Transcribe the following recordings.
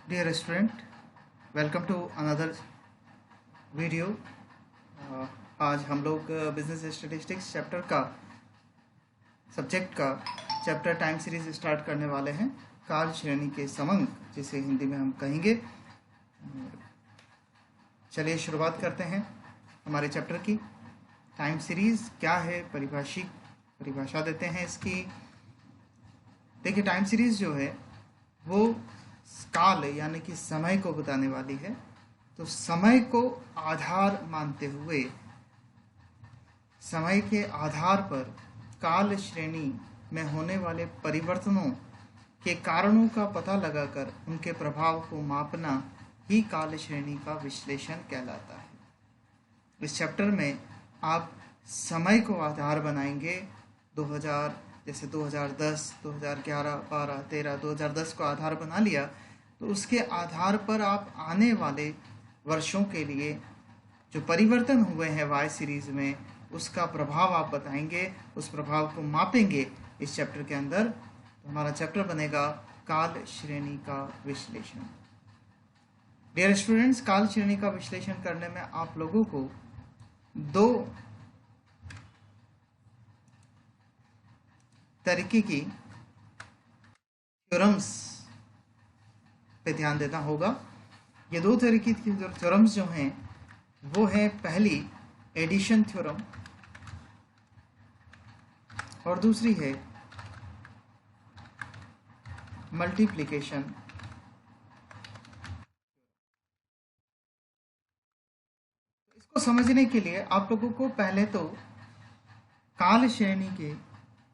Dear student, welcome to another video. आज हम लोग बिजनेस स्टैटिस्टिक्स चैप्टर का सब्जेक्ट का चैप्टर टाइम सीरीज स्टार्ट करने वाले हैं। काल श्रेणी के समंग, जिसे हिंदी में हम कहेंगे। चलिए शुरुआत करते हैं हमारे चैप्टर की। टाइम सीरीज क्या है, परिभाषा देते हैं इसकी। देखिए, टाइम सीरीज जो है वो काल यानी कि समय को बताने वाली है। तो समय को आधार मानते हुए समय के आधार पर काल श्रेणी में होने वाले परिवर्तनों के कारणों का पता लगाकर उनके प्रभाव को मापना ही काल श्रेणी का विश्लेषण कहलाता है। इस चैप्टर में आप समय को आधार बनाएंगे। 2000 जैसे 2010, 2011, 12, 13, 2010 को आधार बना लिया तो उसके आधार पर आप आने वाले वर्षों के लिए जो परिवर्तन हुए हैं वाई सीरीज में, उसका प्रभाव आप बताएंगे, उस प्रभाव को मापेंगे इस चैप्टर के अंदर। तो हमारा चैप्टर बनेगा काल श्रेणी का विश्लेषण। डियर स्टूडेंट्स, काल श्रेणी का विश्लेषण करने में आप लोगों को दो तरीके की थ्योरम्स पे ध्यान देना होगा। ये दो तरीके की थ्योरम्स जो हैं वो है, पहली एडिशन थ्योरम और दूसरी है मल्टीप्लिकेशन। इसको समझने के लिए आप लोगों को पहले तो काल श्रेणी के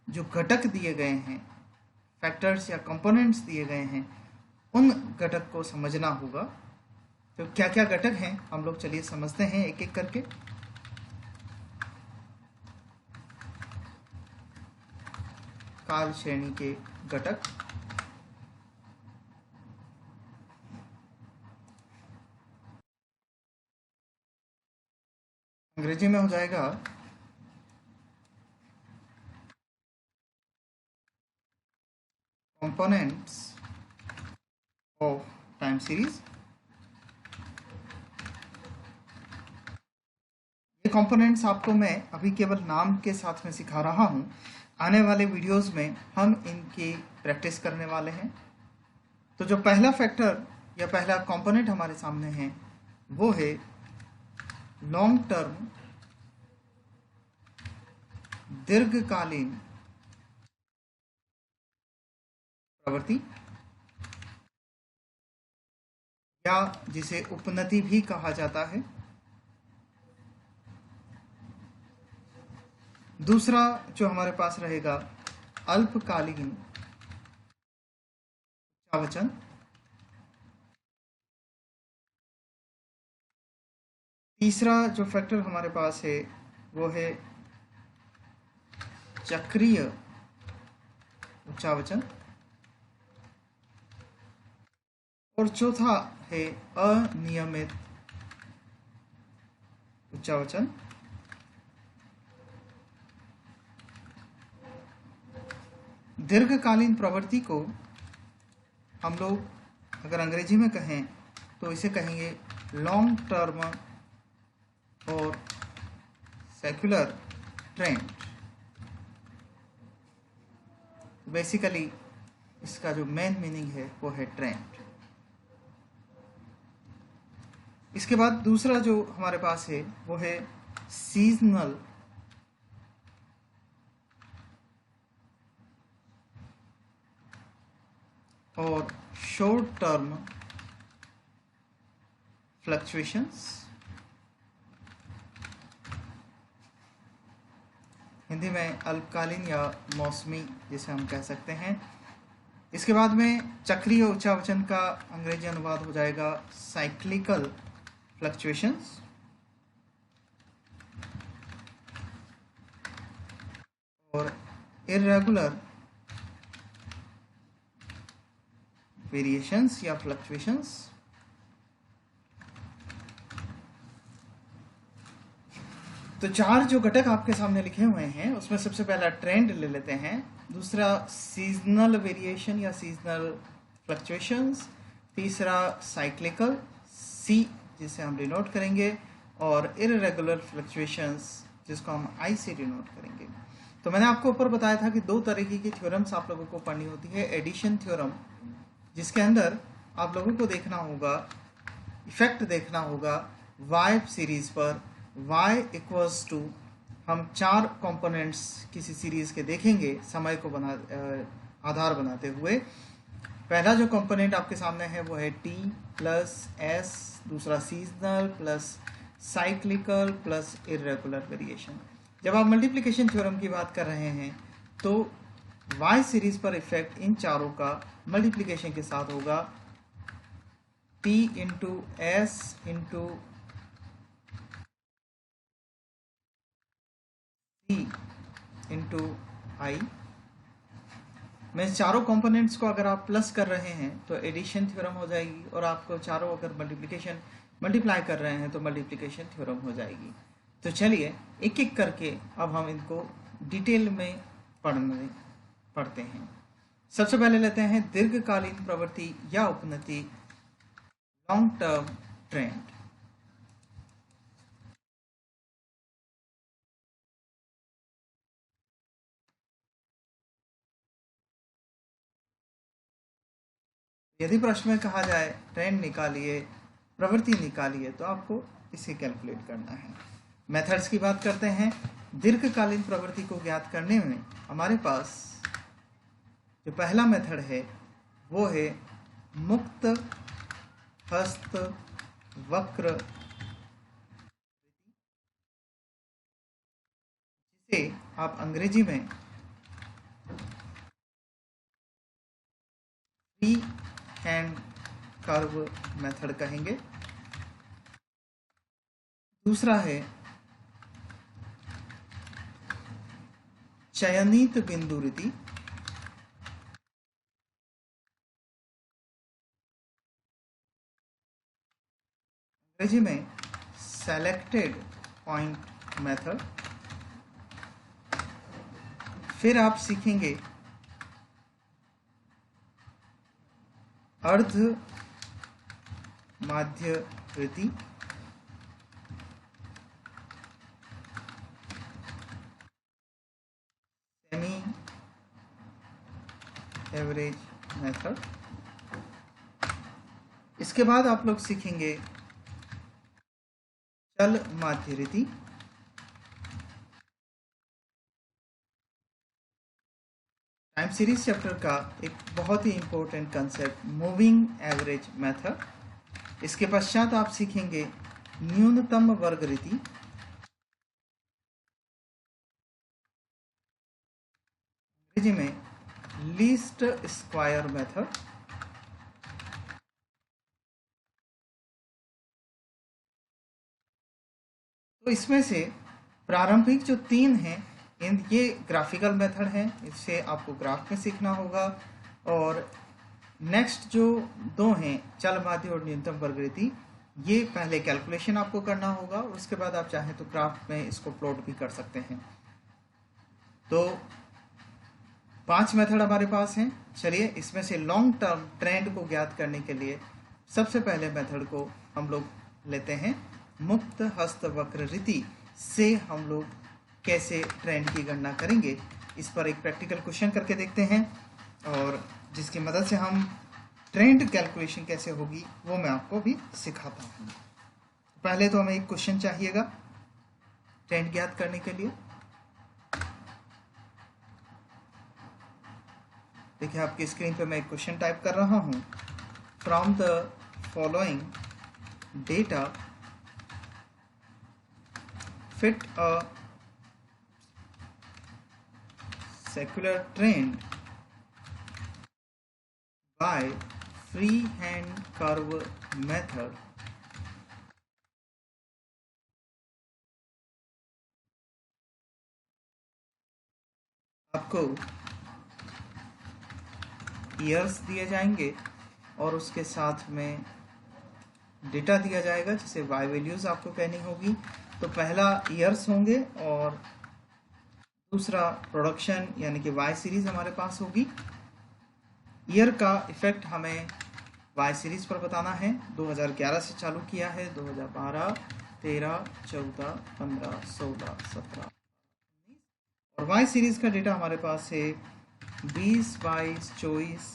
जो घटक दिए गए हैं, फैक्टर्स या कंपोनेंट्स दिए गए हैं, उन घटक को समझना होगा। तो क्या क्या घटक हैं हम लोग चलिए समझते हैं एक एक करके। काल श्रेणी के घटक। अंग्रेजी में हो जाएगा components of time series। ये कंपोनेंट्स आपको मैं अभी केवल नाम के साथ में सिखा रहा हूं। आने वाले वीडियोस में हम इनकी प्रैक्टिस करने वाले हैं। तो जो पहला फैक्टर या पहला कंपोनेंट हमारे सामने है वो है लॉन्ग टर्म, दीर्घकालीन प्रवृत्ति, या जिसे उपनति भी कहा जाता है। दूसरा जो हमारे पास रहेगा अल्पकालीन उच्चावचन। तीसरा जो फैक्टर हमारे पास है वो है चक्रीय उच्चावचन। और चौथा है अनियमित उच्चावचन। दीर्घकालीन प्रवृत्ति को हम लोग अगर अंग्रेजी में कहें तो इसे कहेंगे लॉन्ग टर्म और सेक्युलर ट्रेंड। बेसिकली इसका जो मेन मीनिंग है वो है ट्रेंड। इसके बाद दूसरा जो हमारे पास है वो है सीजनल और शॉर्ट टर्म फ्लक्चुएशंस। हिंदी में अल्पकालीन या मौसमी जिसे हम कह सकते हैं। इसके बाद में चक्रीय उच्चावचन का अंग्रेजी अनुवाद हो जाएगा साइक्लिकल फ्लक्चुएशंस। और इर्रेगुलर वेरिएशंस या फ्लक्चुएशंस। तो चार जो घटक आपके सामने लिखे हुए हैं उसमें सबसे पहला ट्रेंड ले लेते हैं, दूसरा सीजनल वेरिएशन या सीजनल फ्लक्चुएशंस, तीसरा साइक्लिकल सी जिसे हम डिनोट करेंगे, और इररेगुलर फ्लक्चुएशंस जिसको हम आई से डिनोट करेंगे। तो मैंने आपको ऊपर बताया था कि दो तरीके की थ्योरम्स आप लोगों को पढ़नी होती है। एडिशन थ्योरम जिसके अंदर आप लोगों को देखना होगा, इफेक्ट देखना होगा y सीरीज पर, y इक्वल्स टू, हम 4 कंपोनेंट्स किसी सीरीज के देखेंगे समय को आधार बनाते हुए। पहला जो कंपोनेंट आपके सामने है वो है t प्लस s, दूसरा seasonal plus cyclical plus irregular variation. जब आप मल्टीप्लिकेशन थ्योरम की बात कर रहे हैं तो y सीरीज पर इफेक्ट इन चारों का मल्टीप्लिकेशन के साथ होगा, t इंटू एस इंटू सी इंटू आई। मैं चारों कंपोनेंट्स को अगर आप प्लस कर रहे हैं तो एडिशन थ्योरम हो जाएगी, और आपको चारों अगर मल्टीप्लाई कर रहे हैं तो मल्टीप्लिकेशन थ्योरम हो जाएगी। तो चलिए एक एक करके अब हम इनको डिटेल में पढ़ते हैं। सबसे पहले लेते हैं दीर्घकालीन प्रवृत्ति या उपनति, लॉन्ग टर्म ट्रेंड। यदि प्रश्न में कहा जाए ट्रेंड निकालिए, प्रवृत्ति निकालिए, तो आपको इसे कैलकुलेट करना है। मेथड्स की बात करते हैं। दीर्घकालीन प्रवृत्ति को ज्ञात करने में हमारे पास जो पहला मेथड है वो है मुक्त हस्त वक्र, जिसे आप अंग्रेजी में फ्री हैंड कर्व मेथड कहेंगे। दूसरा है चयनित बिंदु रीति, अंग्रेजी में सेलेक्टेड पॉइंट मेथड। फिर आप सीखेंगे अर्ध माध्य रीति, सेमी एवरेज मेथड। इसके बाद आप लोग सीखेंगे चल माध्य रीति, टाइम सीरीज चैप्टर का एक बहुत ही important concept moving average method. इसके पश्चात आप सीखेंगे न्यूनतम वर्ग रीति, अंग्रेजी में लीस्ट स्क्वायर मेथड। तो इसमें से प्रारंभिक जो 3 हैं ये ग्राफिकल मेथड है, इससे आपको ग्राफ में सीखना होगा। और नेक्स्ट जो 2 हैं चल माध्य और न्यूनतम वर्ग रीति, ये पहले कैलकुलेशन आपको करना होगा, उसके बाद आप चाहें तो ग्राफ में इसको प्लॉट भी कर सकते हैं। तो 5 मेथड हमारे पास हैं। चलिए इसमें से लॉन्ग टर्म ट्रेंड को ज्ञात करने के लिए सबसे पहले मेथड को हम लोग लेते हैं मुक्त हस्त वक्र रीति से हम लोग कैसे ट्रेंड की गणना करेंगे। इस पर एक प्रैक्टिकल क्वेश्चन करके देखते हैं, और जिसकी मदद से हम ट्रेंड कैलकुलेशन कैसे होगी वो मैं आपको भी सिखाता हूँ। पहले तो हमें एक क्वेश्चन चाहिएगा ट्रेंड ज्ञात करने के लिए। देखिए आपकी स्क्रीन पे मैं एक क्वेश्चन टाइप कर रहा हूँ। From the following data fit a secular trend by freehand curve method आपको ईयर्स दिए जाएंगे और उसके साथ में डेटा दिया जाएगा जिसे y वैल्यूज आपको कहनी होगी। तो पहला ईयर्स होंगे और दूसरा प्रोडक्शन यानी कि y सीरीज हमारे पास होगी। ईयर का इफेक्ट हमें वाई सीरीज पर बताना है। 2011 से चालू किया है, 2012, 13, 14, 15, 16, 17 और वाई सीरीज का डेटा हमारे पास है 20, 22, 24,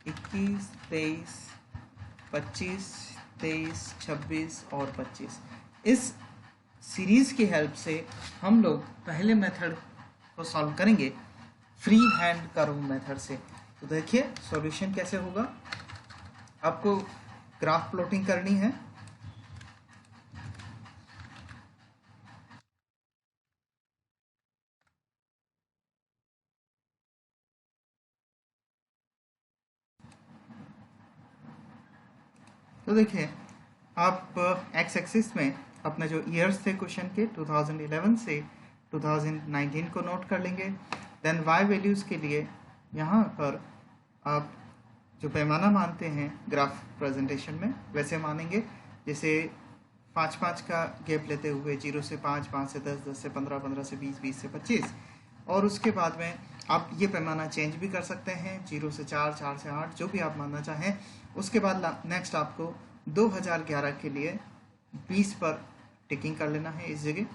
21, 23, 25, 23, 26 और 25। इस सीरीज की हेल्प से हम लोग पहले मेथड को सॉल्व करेंगे फ्री हैंड कर्व मेथड से। तो देखिए सॉल्यूशन कैसे होगा। आपको ग्राफ प्लॉटिंग करनी है। तो देखिए आप एक्स एक्सिस में अपने जो ईयर्स थे क्वेश्चन के 2011 से 2019 को नोट कर लेंगे। देन वाई वैल्यूज़ के लिए यहाँ पर आप जो पैमाना मानते हैं ग्राफ प्रेजेंटेशन में वैसे मानेंगे, जैसे 5-5 का गैप लेते हुए 0 से 5, 5 से 10, 10 से 15, 15 से 20, 20 से 25 और उसके बाद में आप ये पैमाना चेंज भी कर सकते हैं 0 से 4, 4 से 8, जो भी आप मानना चाहें। उसके बाद नेक्स्ट आपको 2011 के लिए 20 पर टिकिंग कर लेना है इस जगह।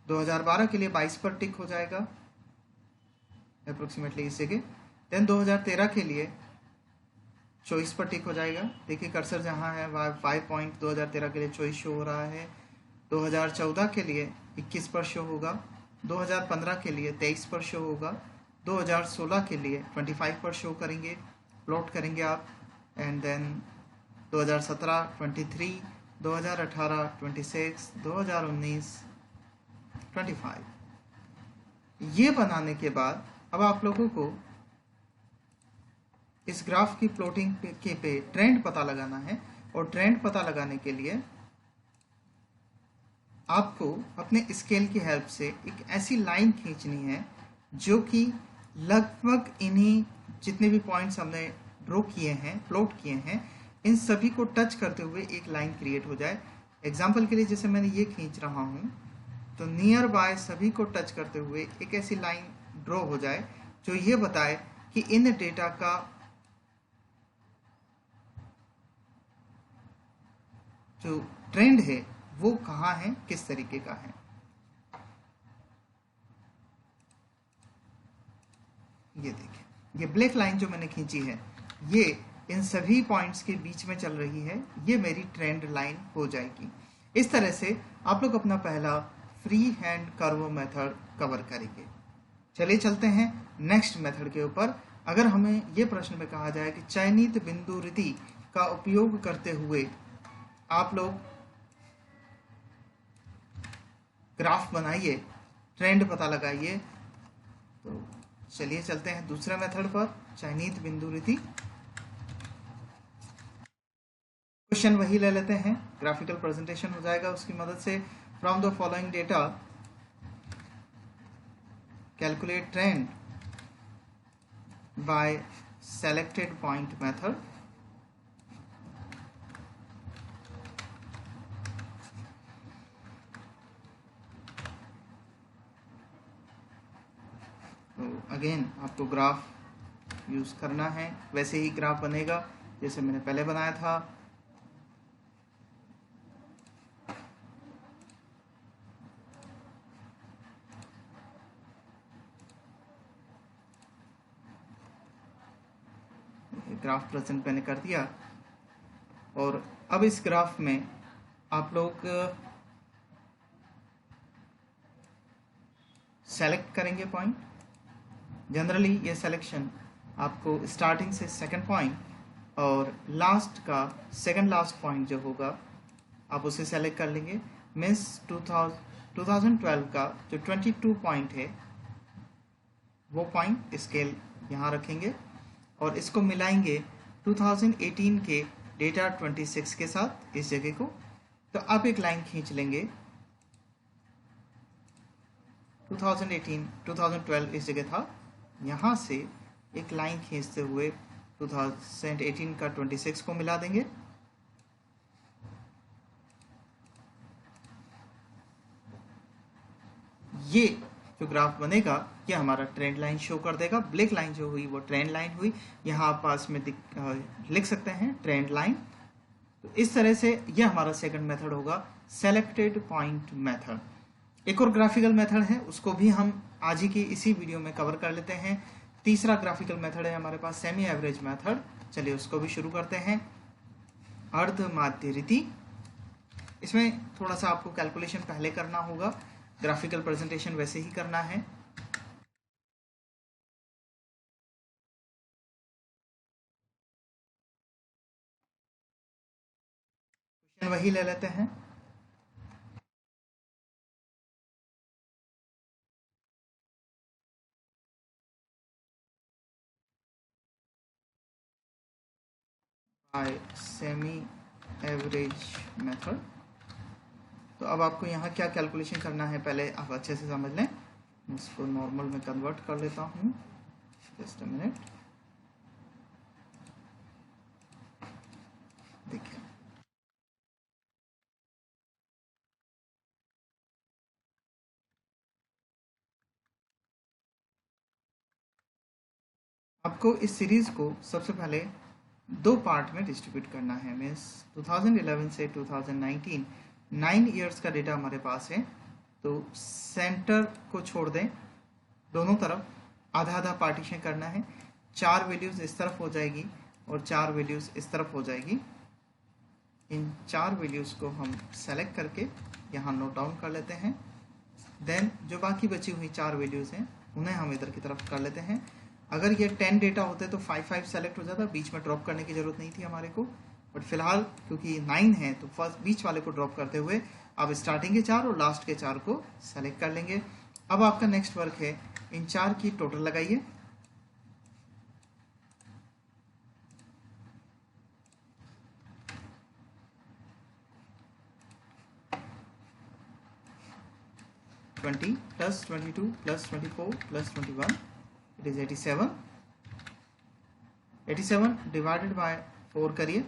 2012 के लिए 22 पर टिक हो जाएगा अप्रोक्सीमेटली इस जगह। देन 2013 के लिए 24 पर टिक हो जाएगा। देखिए कर्सर जहाँ है 5 पॉइंट 2013 के लिए 24 शो हो रहा है। 2014 के लिए 21 पर शो होगा। 2015 के लिए 23 पर शो होगा। 2016 के लिए 25 पर शो करेंगे, प्लॉट करेंगे आप। And then 2017 23, 2018 26, 2019 25। ये बनाने के बाद अब आप लोगों को इस ग्राफ की प्लॉटिंग पे ट्रेंड पता लगाना है और ट्रेंड पता लगाने के लिए आपको अपने स्केल की हेल्प से एक ऐसी लाइन खींचनी है जो कि लगभग इन्हीं जितने भी पॉइंट्स हमने ड्रॉ किए हैं, प्लॉट किए हैं, इन सभी को टच करते हुए एक लाइन क्रिएट हो जाए। एग्जाम्पल के लिए जैसे मैंने ये खींच रहा हूँ तो नियर बाय सभी को टच करते हुए एक ऐसी लाइन ड्रॉ हो जाए जो ये बताए कि इन डेटा का जो ट्रेंड है वो कहाँ है, किस तरीके का है। ये देखिए ये ब्लैक लाइन जो मैंने खींची है ये इन सभी पॉइंट्स के बीच में चल रही है, ये मेरी ट्रेंड लाइन हो जाएगी। इस तरह से आप लोग अपना पहला free hand curve method cover करेंगे। चलिए चलते हैं नेक्स्ट मेथड के ऊपर। अगर हमें ये प्रश्न में कहा जाए कि चयनित बिंदु रीति का उपयोग करते हुए आप लोग ग्राफ बनाइए, ट्रेंड पता लगाइए, तो चलिए चलते हैं दूसरे मेथड पर, चयनित बिंदु रीति। क्वेश्चन वही ले लेते हैं, ग्राफिकल प्रेजेंटेशन हो जाएगा उसकी मदद से। From the following data calculate trend by selected point method. तो अगेन आपको ग्राफ यूज करना है, वैसे ही ग्राफ बनेगा जैसे मैंने पहले बनाया था। ग्राफ प्रेजेंट मैंने कर दिया और अब इस ग्राफ में आप लोग सेलेक्ट करेंगे पॉइंट। जनरली ये सिलेक्शन आपको स्टार्टिंग से सेकंड पॉइंट और लास्ट का सेकंड लास्ट पॉइंट जो होगा आप उसे सेलेक्ट कर लेंगे। मीन्स 2012 का जो 22 पॉइंट है वो पॉइंट स्केल यहाँ रखेंगे और इसको मिलाएंगे 2018 के डेटा 26 के साथ इस जगह को। तो आप एक लाइन खींच लेंगे 2012 इस जगह था, यहाँ से एक लाइन खींचते हुए 2018 का 26 को मिला देंगे। ये जो ग्राफ बनेगा ये हमारा ट्रेंड लाइन शो कर देगा। ब्लैक लाइन जो हुई वो ट्रेंड लाइन हुई, यहाँ आप पास में लिख सकते हैं ट्रेंड लाइन। तो इस तरह से ये हमारा सेकंड मेथड होगा सेलेक्टेड पॉइंट मेथड। एक और ग्राफिकल मेथड है, उसको भी हम आज ही की इसी वीडियो में कवर कर लेते हैं। तीसरा ग्राफिकल मेथड है हमारे पास सेमी एवरेज मेथड। चलिए उसको भी शुरू करते हैं। अर्ध माध्य रीति, इसमें थोड़ा सा आपको कैलकुलेशन पहले करना होगा, ग्राफिकल प्रेजेंटेशन वैसे ही करना है। क्वेश्चन वही ले लेते हैं। Bye semi average method. तो अब आपको यहाँ क्या कैलकुलेशन करना है पहले आप अच्छे से समझ लें। इसको नॉर्मल में कन्वर्ट कर लेता हूँ, जस्ट अ मिनट। देखिए आपको इस सीरीज को सबसे पहले दो पार्ट में डिस्ट्रीब्यूट करना है। मीन्स 2011 से 2019 9 इयर्स का डेटा हमारे पास है। तो सेंटर को छोड़ दें, दोनों तरफ आधा आधा पार्टीशन करना है। 4 वैल्यूज इस तरफ हो जाएगी और 4 वैल्यूज इस तरफ हो जाएगी। इन 4 वैल्यूज को हम सेलेक्ट करके यहाँ नोट डाउन कर लेते हैं। देन जो बाकी बची हुई 4 वैल्यूज हैं उन्हें हम इधर की तरफ कर लेते हैं। अगर ये 10 डेटा होते तो 5 सेलेक्ट हो जाता, बीच में ड्रॉप करने की जरूरत नहीं थी हमारे को। बट फिलहाल क्योंकि 9 है तो फर्स्ट बीच वाले को ड्रॉप करते हुए आप स्टार्टिंग के 4 और लास्ट के 4 को सेलेक्ट कर लेंगे। अब आपका नेक्स्ट वर्क है इन 4 की टोटल लगाइए। +20 +22 +24 +21 इट इज 87। 87 डिवाइडेड बाय 4 करिए,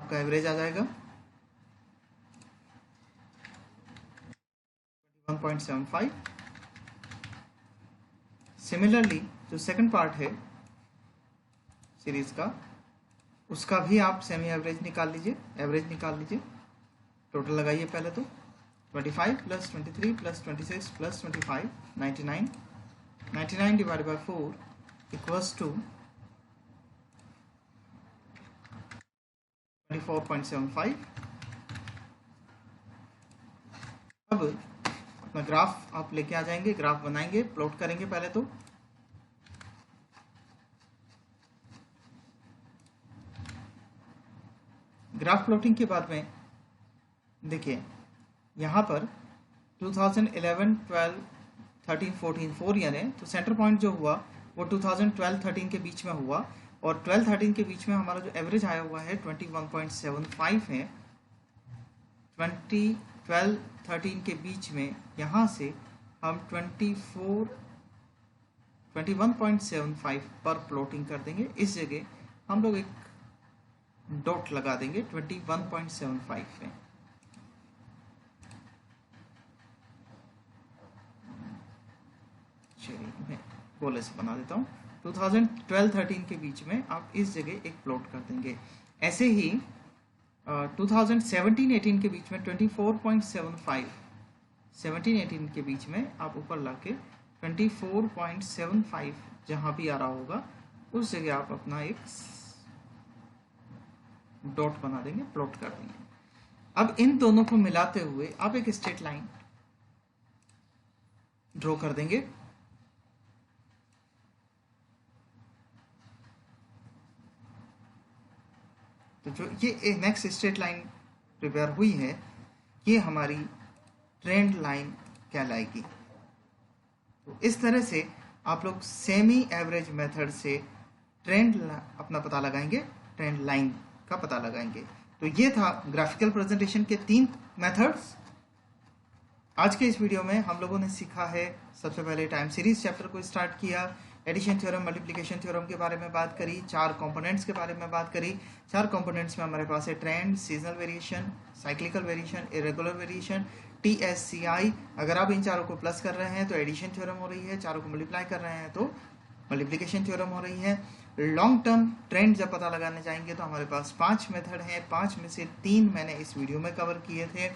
आपका एवरेज आ जाएगा 21.75। सिमिलरली जो सेकंड पार्ट है सीरीज का, उसका भी आप सेमी एवरेज निकाल लीजिए, एवरेज निकाल लीजिए। टोटल लगाइए पहले तो 25 +23 +26 +25 99। 99 डिवाइडेड बाय 4 इक्वल्स टू 24.75। अब अपना ग्राफ आप लेके आ जाएंगे, ग्राफ बनाएंगे, प्लॉट करेंगे पहले तो। ग्राफ प्लॉटिंग के बाद में देखिए यहाँ पर 2011, 12, 13, 14 4 ईयर है। तो सेंटर पॉइंट जो हुआ वो 2012-13 के बीच में हुआ और 12-13 के बीच में हमारा जो एवरेज आया हुआ है 21.75 है। 12-13 के बीच में यहाँ से हम 21.75 पर प्लॉटिंग कर देंगे। इस जगह हम लोग एक डॉट लगा देंगे 21.75 में। मैं गोले से बना देता हूँ। 2012-13 के बीच में आप इस जगह एक प्लॉट कर देंगे। ऐसे ही 2017-18 के बीच में 24.75 17-18 के बीच में आप ऊपर लाके 24.75 जहां भी आ रहा होगा उस जगह आप अपना एक डॉट बना देंगे, प्लॉट कर देंगे। अब इन दोनों को मिलाते हुए आप एक स्ट्रेट लाइन ड्रॉ कर देंगे। तो जो ये नेक्स्ट स्ट्रेट लाइन प्रिपेयर हुई है ये हमारी ट्रेंड लाइन कहलाएगी। तो इस तरह से आप लोग सेमी एवरेज मेथड से ट्रेंड अपना पता लगाएंगे, ट्रेंड लाइन का पता लगाएंगे। तो ये था ग्राफिकल प्रेजेंटेशन के 3 मेथड्स। आज के इस वीडियो में हम लोगों ने सीखा है, सबसे पहले टाइम सीरीज चैप्टर को स्टार्ट किया, एडिशन थ्योरम, मल्टीप्लिकेशन थ्योरम के बारे में बात करी, 4 कंपोनेंट्स के बारे में बात करी। 4 कंपोनेंट्स में हमारे पास है trend, seasonal variation, cyclical variation, irregular variation, TSCI। अगर आप इन चारों को प्लस कर रहे हैं तो एडिशन थ्योरम हो रही है, चारों को मल्टीप्लाई कर रहे हैं तो मल्टीप्लिकेशन थ्योरम हो रही है। लॉन्ग टर्म ट्रेंड जब पता लगाने जाएंगे तो हमारे पास 5 मेथड हैं, 5 में से 3 मैंने इस वीडियो में कवर किए थे।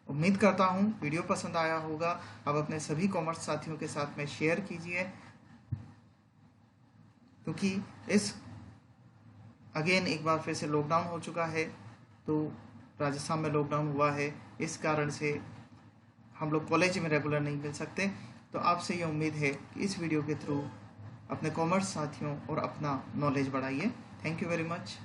उम्मीद करता हूँ वीडियो पसंद आया होगा। अब अपने सभी कॉमर्स साथियों के साथ में शेयर कीजिए, क्योंकि इस अगेन एक बार फिर से लॉकडाउन हो चुका है, तो राजस्थान में लॉकडाउन हुआ है, इस कारण से हम लोग कॉलेज में रेगुलर नहीं मिल सकते। तो आपसे ये उम्मीद है कि इस वीडियो के थ्रू अपने कॉमर्स साथियों और अपना नॉलेज बढ़ाइए। Thank you very much.